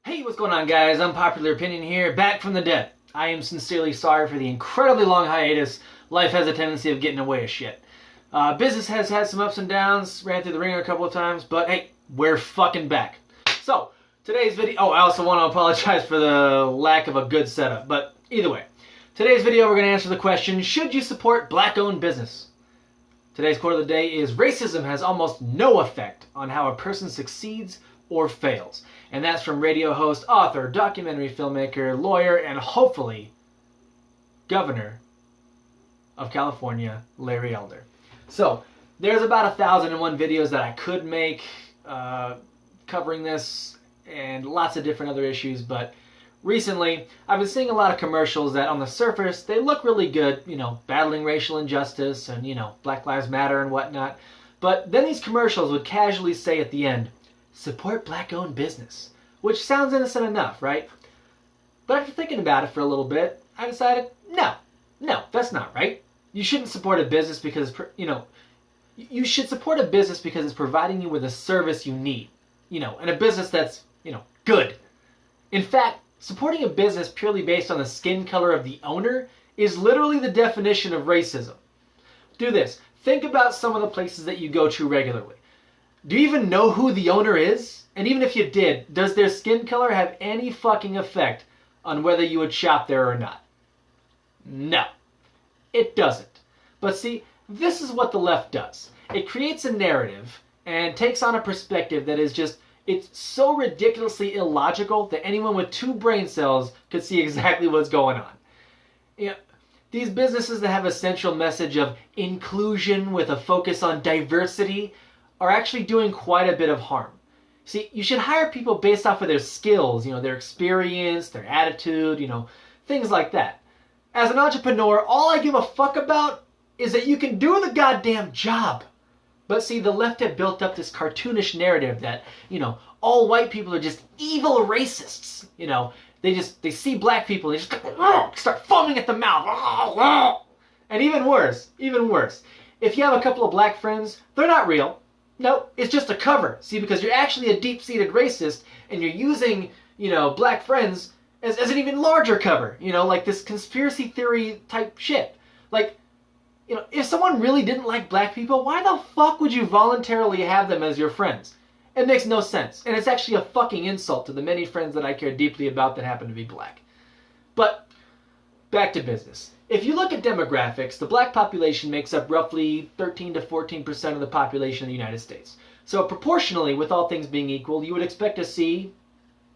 Hey, what's going on, guys? Unpopular Opinion here, back from the dead. I am sincerely sorry for the incredibly long hiatus. Life has a tendency of getting away of shit. Business has had some ups and downs, ran through the ringer a couple of times, but hey, we're fucking back. So, today's video... Oh, I also want to apologize for the lack of a good setup, but either way. Today's video, we're going to answer the question, should you support black-owned business? Today's quote of the day is, racism has almost no effect on how a person succeeds or fails. And that's from radio host, author, documentary filmmaker, lawyer, and hopefully governor of California, Larry Elder. So, there's about 1,001 videos that I could make covering this and lots of different other issues, but recently I've been seeing a lot of commercials that on the surface they look really good, you know, battling racial injustice and, you know, Black Lives Matter and whatnot. But then these commercials would casually say at the end, support black-owned business, which sounds innocent enough, right? But after thinking about it for a little bit, I decided, no, that's not right. You shouldn't support a business because, you know, you should support a business because it's providing you with a service you need, you know, and a business that's, you know, good. In fact, supporting a business purely based on the skin color of the owner is literally the definition of racism. Do this. Think about some of the places that you go to regularly. Do you even know who the owner is? And even if you did, does their skin color have any fucking effect on whether you would shop there or not? No, it doesn't. But see, this is what the left does. It creates a narrative and takes on a perspective that is just, it's so ridiculously illogical that anyone with 2 brain cells could see exactly what's going on. You know, these businesses that have a central message of inclusion with a focus on diversity are actually doing quite a bit of harm. See, you should hire people based off of their skills, you know, their experience, their attitude, you know, things like that. As an entrepreneur, all I give a fuck about is that you can do the goddamn job. But see, the left have built up this cartoonish narrative that, you know, all white people are just evil racists. You know, they see black people and they just start foaming at the mouth. And even worse, if you have a couple of black friends, they're not real. No, it's just a cover. See, because you're actually a deep-seated racist and you're using, you know, black friends as an even larger cover. You know, like this conspiracy theory type shit. Like, you know, if someone really didn't like black people, why the fuck would you voluntarily have them as your friends? It makes no sense. And it's actually a fucking insult to the many friends that I care deeply about that happen to be black. But, back to business. If you look at demographics, the black population makes up roughly 13 to 14% of the population of the United States. So proportionally, with all things being equal, you would expect to see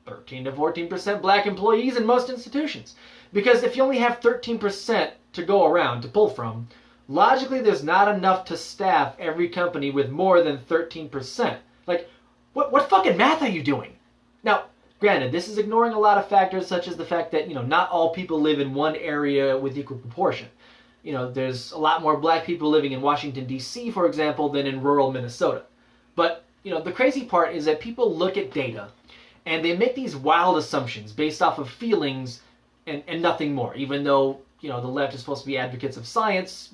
13 to 14% black employees in most institutions. Because if you only have 13% to go around, to pull from, logically there's not enough to staff every company with more than 13%. Like, what fucking math are you doing? Now, granted, this is ignoring a lot of factors such as the fact that, you know, not all people live in one area with equal proportion. You know, there's a lot more black people living in Washington, D.C., for example, than in rural Minnesota. But, you know, the crazy part is that people look at data and they make these wild assumptions based off of feelings and nothing more, even though, you know, the left is supposed to be advocates of science.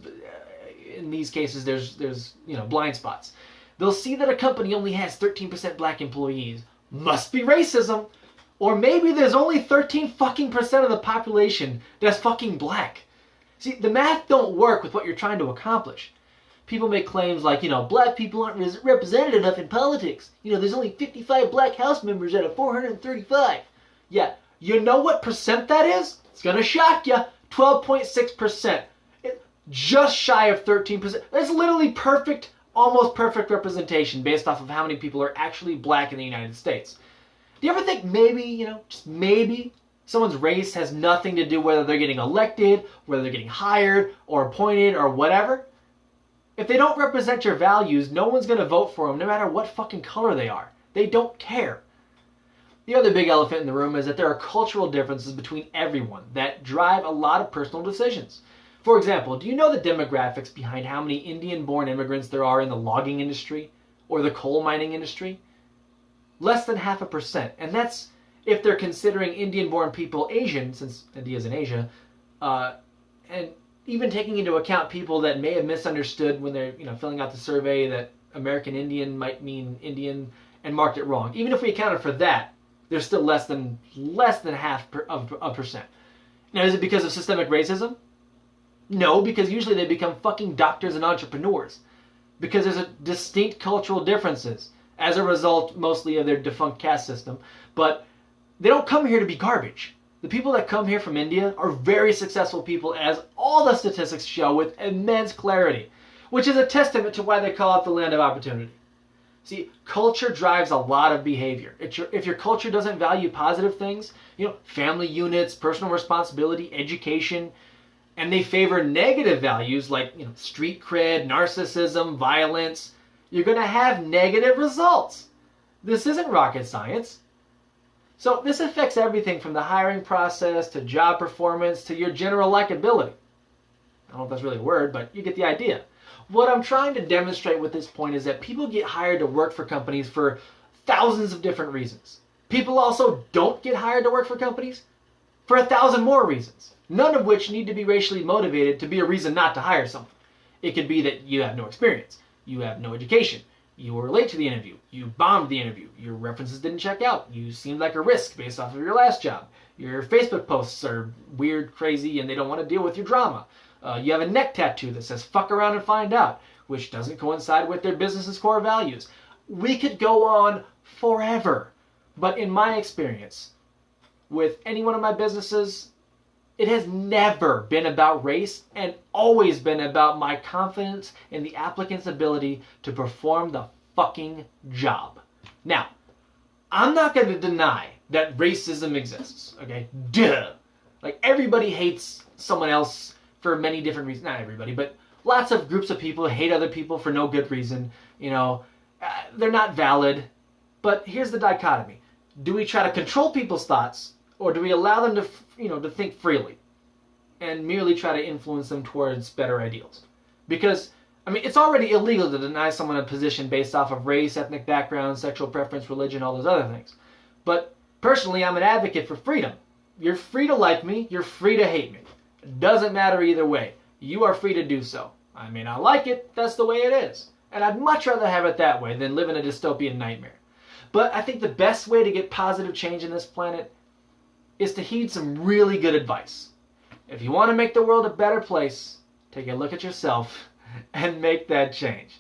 In these cases, there's you know, blind spots. They'll see that a company only has 13% black employees. Must be racism. Or maybe there's only 13% of the population that's fucking black. See, the math don't work with what you're trying to accomplish. People make claims like, you know, black people aren't represented enough in politics. You know, there's only 55 black House members out of 435. Yeah, you know what percent that is? It's gonna shock you. 12.6%. Just shy of 13%. That's literally perfect, almost perfect representation based off of how many people are actually black in the United States. Do you ever think maybe, you know, just maybe, someone's race has nothing to do whether they're getting elected, whether they're getting hired, or appointed, or whatever? If they don't represent your values, no one's going to vote for them, no matter what fucking color they are. They don't care. The other big elephant in the room is that there are cultural differences between everyone that drive a lot of personal decisions. For example, do you know the demographics behind how many Indian-born immigrants there are in the logging industry or the coal mining industry? Less than 0.5%. And that's if they're considering Indian-born people Asian, since India's in Asia, and even taking into account people that may have misunderstood when they're, you know, filling out the survey that American Indian might mean Indian and marked it wrong. Even if we accounted for that, they're still less than half of a percent. Now, is it because of systemic racism? No, because usually they become fucking doctors and entrepreneurs. Because there's a distinct cultural differences as a result mostly of their defunct caste system. But they don't come here to be garbage. The people that come here from India are very successful people, as all the statistics show with immense clarity, which is a testament to why they call it the land of opportunity. See, culture drives a lot of behavior. If your culture doesn't value positive things, family units, personal responsibility, education, and they favor negative values like, street cred, narcissism, violence, you're going to have negative results. This isn't rocket science. So this affects everything from the hiring process to job performance to your general likability. I don't know if that's really a word, but you get the idea. What I'm trying to demonstrate with this point is that people get hired to work for companies for thousands of different reasons. People also don't get hired to work for companies for 1,000 more reasons, none of which need to be racially motivated to be a reason not to hire someone. It could be that you have no experience, you have no education, you were late to the interview, you bombed the interview, your references didn't check out, you seemed like a risk based off of your last job, your Facebook posts are weird, crazy, and they don't want to deal with your drama. You have a neck tattoo that says fuck around and find out, which doesn't coincide with their business's core values. We could go on forever, but in my experience, with any one of my businesses, it has never been about race and always been about my confidence in the applicant's ability to perform the fucking job. Now, I'm not going to deny that racism exists, okay? Duh! Like, everybody hates someone else for many different reasons. Not everybody, but lots of groups of people hate other people for no good reason. They're not valid. But here's the dichotomy. Do we try to control people's thoughts, or do we allow them to think freely and merely try to influence them towards better ideals? Because, it's already illegal to deny someone a position based off of race, ethnic background, sexual preference, religion, all those other things. But personally, I'm an advocate for freedom. You're free to like me, you're free to hate me. It doesn't matter either way. You are free to do so. I may not like it, that's the way it is. And I'd much rather have it that way than live in a dystopian nightmare. But I think the best way to get positive change in this planet is to heed some really good advice. If you want to make the world a better place, take a look at yourself and make that change.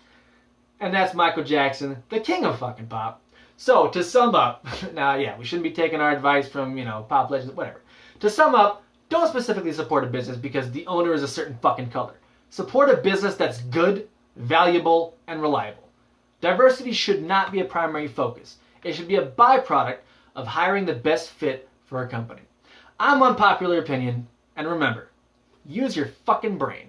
And that's Michael Jackson, the king of fucking pop. So, to sum up, now yeah, we shouldn't be taking our advice from, pop legends, whatever. To sum up, don't specifically support a business because the owner is a certain fucking color. Support a business that's good, valuable, and reliable. Diversity should not be a primary focus. It should be a byproduct of hiring the best fit for a company. I'm Unpopular Opinion, and remember, use your fucking brain.